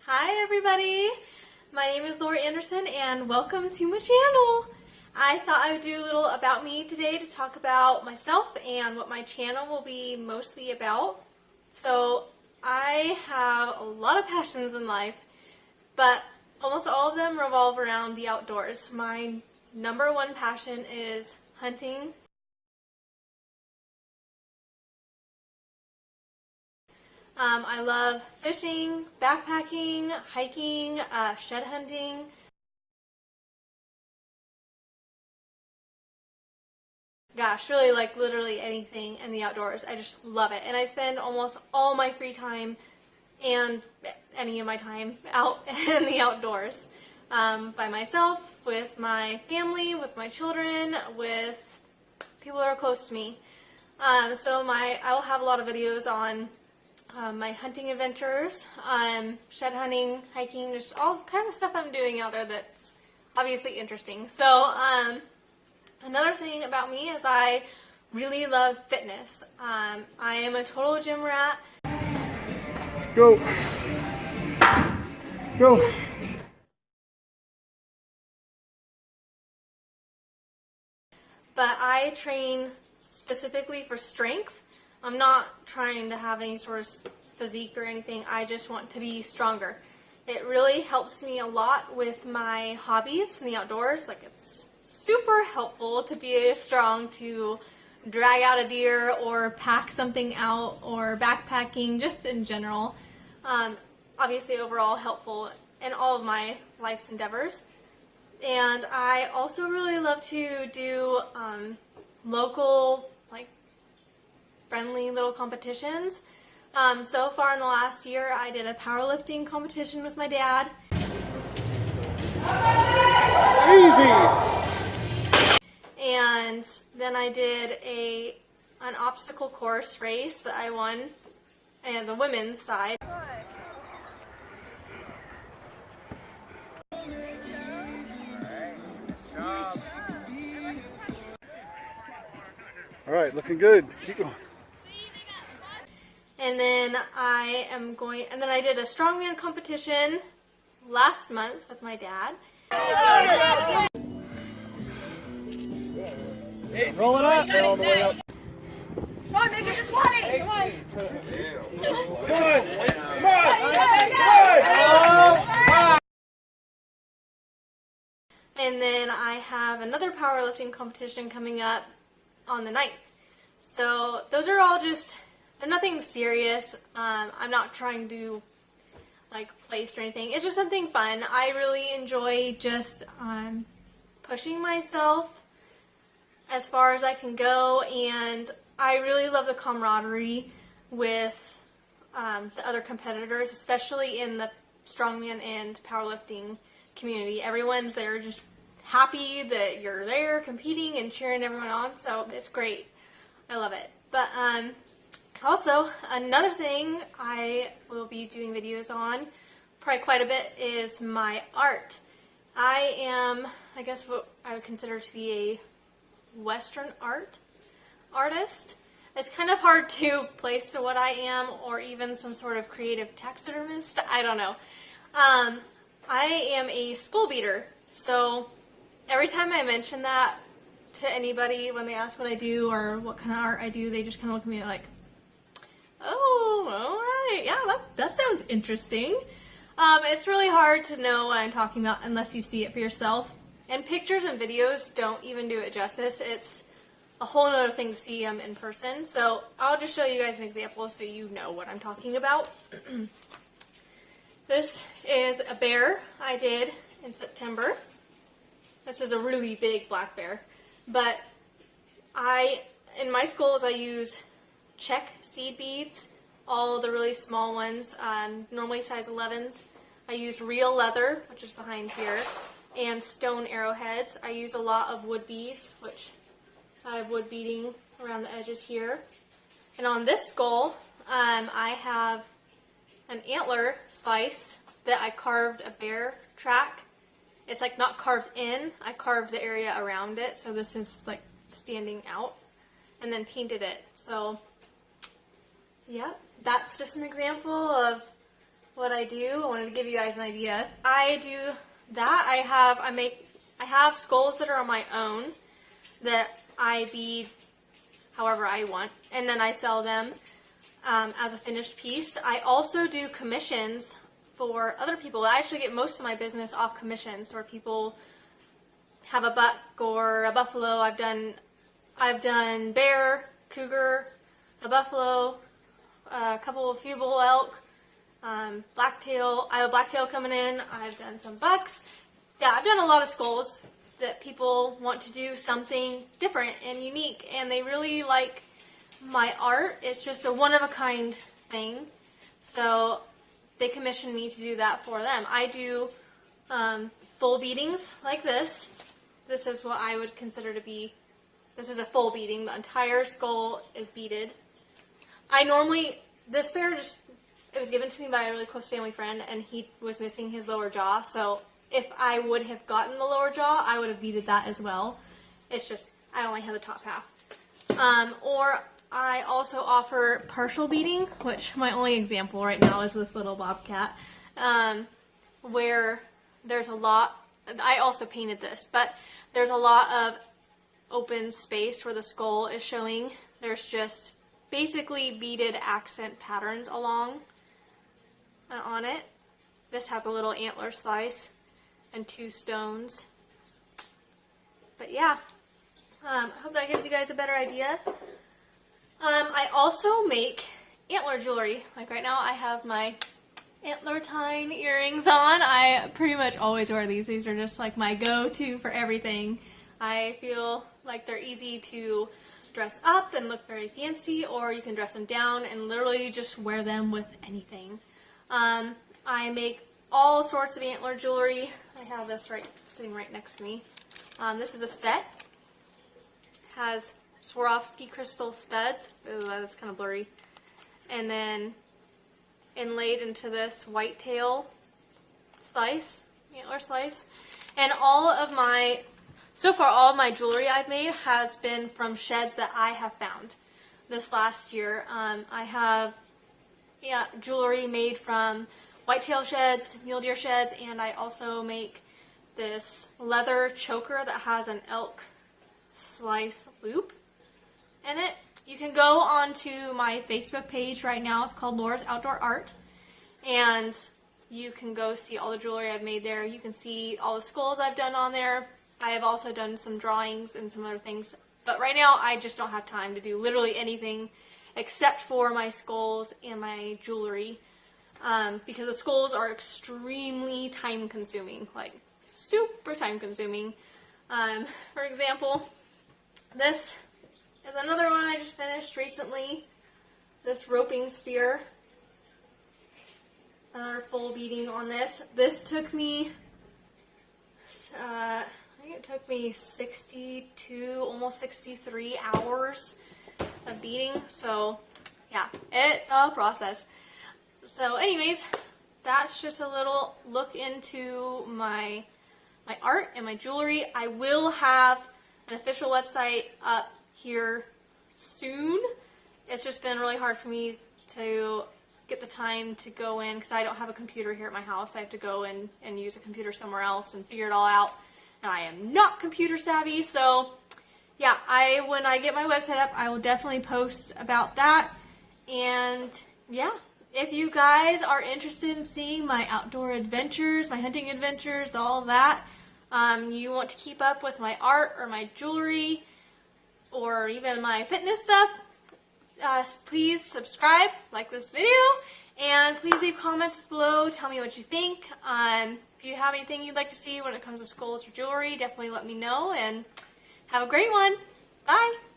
Hi everybody! My name is Laura Anderson and welcome to my channel! I thought I would do a little about me today to talk about myself and what my channel will be mostly about. So I have a lot of passions in life, but almost all of them revolve around the outdoors. My number one passion is hunting. I love fishing, backpacking, hiking, shed hunting. Gosh, really like literally anything in the outdoors. I just love it. And I spend almost all my free time and any of my time out in the outdoors. By myself, with my family, with my children, with people that are close to me. I will have a lot of videos on my hunting adventures, shed hunting, hiking, just all kinds of stuff I'm doing out there that's obviously interesting. So another thing about me is I really love fitness. I am a total gym rat. Go. Go. But I train specifically for strength. I'm not trying to have any sort of physique or anything. I just want to be stronger. It really helps me a lot with my hobbies in the outdoors. Like, it's super helpful to be strong, to drag out a deer or pack something out, or backpacking, just in general. Obviously overall helpful in all of my life's endeavors. And I also really love to do local, like, friendly little competitions. So far in the last year, I did a powerlifting competition with my dad. Easy. And then I did an obstacle course race that I won, and the women's side. All right, looking good. Keep going. And then I did a strongman competition last month with my dad. Roll it up. All the way up. Come on, make it to 20. Come on. Come on. And then I have another powerlifting competition coming up on the 9th. So those are all just, they're nothing serious. I'm not trying to like place or anything. It's just something fun. I really enjoy just pushing myself as far as I can go, and I really love the camaraderie with the other competitors, especially in the strongman and powerlifting community. Everyone's there just happy that you're there competing and cheering everyone on, so it's great. I love it. But also, another thing I will be doing videos on probably quite a bit is my art. I am, I guess, what I would consider to be a Western artist. It's kind of hard to place to what I am, or even some sort of creative taxidermist. I don't know. I am a school beater, so every time I mention that to anybody when they ask what I do or what kind of art I do, they just kind of look at me like, oh, all right, yeah, that sounds interesting. It's really hard to know what I'm talking about unless you see it for yourself. And pictures and videos don't even do it justice. It's a whole other thing to see them in person. So I'll just show you guys an example so you know what I'm talking about. This is a bear I did in September. This is a really big black bear. But in my schools, I use check seed beads, all the really small ones, normally size 11s. I use real leather, which is behind here, and stone arrowheads. I use a lot of wood beads, which I have wood beading around the edges here. And on this skull, I have an antler slice that I carved a bear track. It's like not carved in, I carved the area around it, so this is like standing out, and then painted it. So yeah, that's just an example of what I do, I wanted to give you guys an idea. I do that. I have skulls that are on my own that I bead however I want, and then I sell them as a finished piece. I also do commissions for other people. I actually get most of my business off commissions, where people have a buck or a buffalo. I've done bear, cougar, a buffalo, a few bull elk, blacktail. I have a blacktail coming in. I've done some bucks. Yeah, I've done a lot of skulls that people want to do something different and unique, and they really like my art. It's just a one-of-a-kind thing, so they commission me to do that for them. I do full beatings like this. This is what I would consider to be, this is a full beating. The entire skull is beaded. This bear it was given to me by a really close family friend, and he was missing his lower jaw, so if I would have gotten the lower jaw, I would have beaded that as well. It's just, I only have the top half. Or I also offer partial beading, which my only example right now is this little bobcat, where there's a lot, I also painted this, but there's a lot of open space where the skull is showing. There's just basically beaded accent patterns along and on it. This has a little antler slice and 2 stones. But yeah, I hope that gives you guys a better idea. I also make antler jewelry. Like right now I have my antler tine earrings on. I pretty much always wear these. These are just like my go-to for everything. I feel like they're easy to dress up and look very fancy, or you can dress them down and literally just wear them with anything. I make all sorts of antler jewelry. I have this sitting right next to me. This is a set. It has Swarovski crystal studs. Ooh, that is kind of blurry. And then inlaid into this whitetail slice, antler slice. And so far all of my jewelry I've made has been from sheds that I have found this last year. I have jewelry made from whitetail sheds, mule deer sheds, and I also make this leather choker that has an elk slice loop in it. You can go onto my Facebook page right now. It's called Laura's Outdoor Art, and you can go see all the jewelry I've made there. You can see all the skulls I've done on there. I have also done some drawings and some other things, but right now I just don't have time to do literally anything except for my skulls and my jewelry, because the skulls are extremely time consuming, like super time consuming. For example, this is another one I just finished recently, this roping steer. Another full beading on this. This took me, I think it took me 62, almost 63 hours of beading. So yeah, it's a process. So anyways, that's just a little look into my art and my jewelry. I will have an official website up here soon. It's just been really hard for me to get the time to go in because I don't have a computer here at my house. I have to go in and use a computer somewhere else and figure it all out. And I am not computer savvy, so yeah, when I get my website up, I will definitely post about that. And yeah, if you guys are interested in seeing my outdoor adventures, my hunting adventures, all of that, you want to keep up with my art or my jewelry or even my fitness stuff, please subscribe, like this video, and please leave comments below. Tell me what you think. If you have anything you'd like to see when it comes to skulls or jewelry, definitely let me know, and have a great one. Bye!